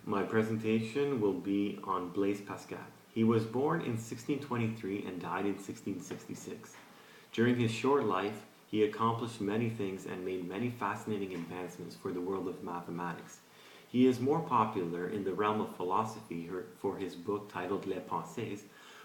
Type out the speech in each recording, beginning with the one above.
My presentation will be on Blaise Pascal. He was born in 1623 and died in 1666. During his short life, he accomplished many things and made many fascinating advancements for the world of mathematics. He is more popular in the realm of philosophy for his book titled Les Pensées,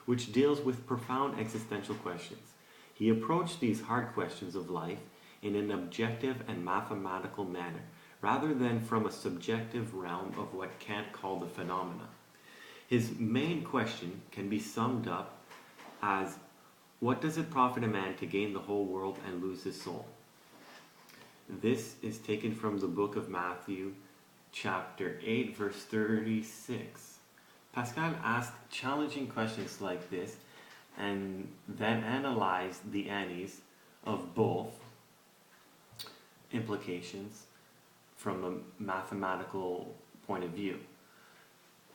which deals with profound existential questions. He approached these hard questions of life in an objective and mathematical manner, rather than from a subjective realm of what Kant called the phenomena. His main question can be summed up as, what does it profit a man to gain the whole world and lose his soul? This is taken from the book of Matthew, chapter 8, verse 36. Pascal asked challenging questions like this and then analyzed the anis of both implications from a mathematical point of view,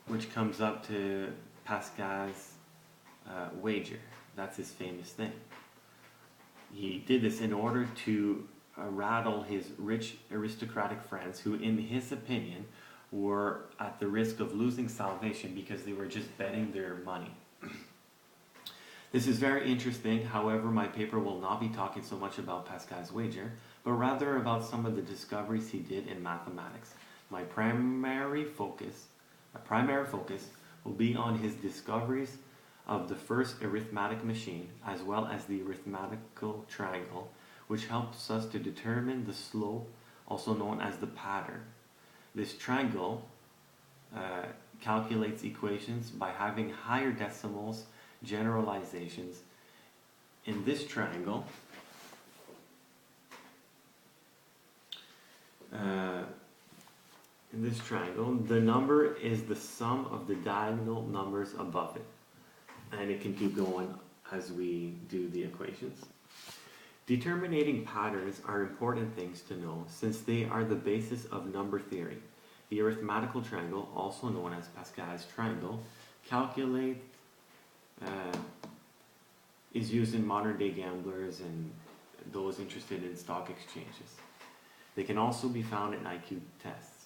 which comes up to Pascal's wager. That's his famous thing. He did this in order to rattle his rich aristocratic friends who, in his opinion, were at the risk of losing salvation because they were just betting their money. This is very interesting. However, my paper will not be talking so much about Pascal's wager, but rather about some of the discoveries he did in mathematics. My primary focus will be on his discoveries of the first arithmetic machine, as well as the arithmetical triangle, which helps us to determine the slope, also known as the pattern. This triangle calculates equations by having higher decimals generalizations. In this triangle, the number is the sum of the diagonal numbers above it. And it can keep going as we do the equations. Determining patterns are important things to know since they are the basis of number theory. The arithmetical triangle, also known as Pascal's triangle, is used in modern day gamblers and those interested in stock exchanges. They can also be found in IQ tests.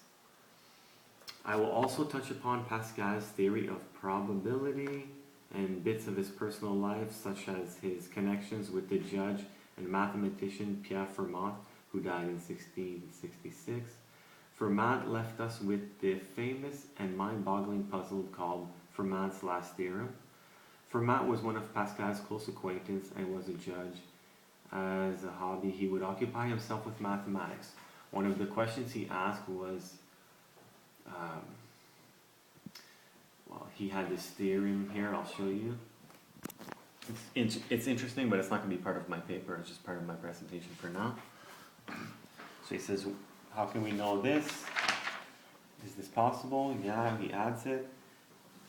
I will also touch upon Pascal's theory of probability and bits of his personal life, such as his connections with the judge and mathematician Pierre Fermat, who died in 1666. Fermat left us with the famous and mind-boggling puzzle called Fermat's Last Theorem. Fermat was one of Pascal's close acquaintance and was a judge. As a hobby, he would occupy himself with mathematics. One of the questions he asked was, he had this theorem here, I'll show you. It's interesting, but it's not going to be part of my paper, it's just part of my presentation for now. So he says, how can we know this? Is this possible? Yeah, he adds it,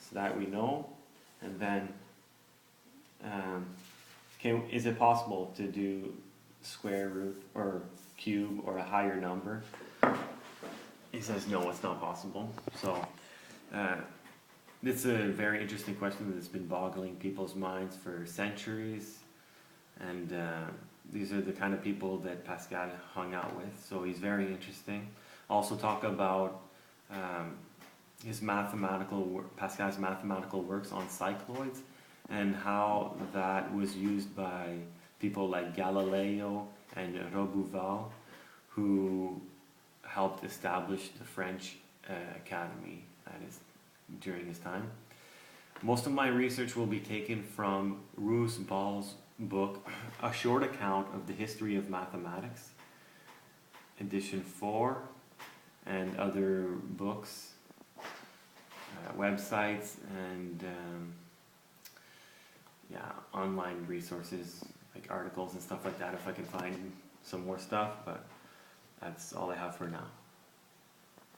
so that we know. And then, is it possible to do square root or cube or a higher number? He says, no, it's not possible. So, it's a very interesting question that's been boggling people's minds for centuries, and these are the kind of people that Pascal hung out with, so he's very interesting. Also talk about Pascal's mathematical works on cycloids and how that was used by people like Galileo and Robuval, who helped establish the French Academy during his time. Most of my research will be taken from Roos Ball's book, A Short Account of the History of Mathematics, edition 4, and other books, websites, and online resources like articles and stuff like that if I can find some more stuff, but that's all I have for now.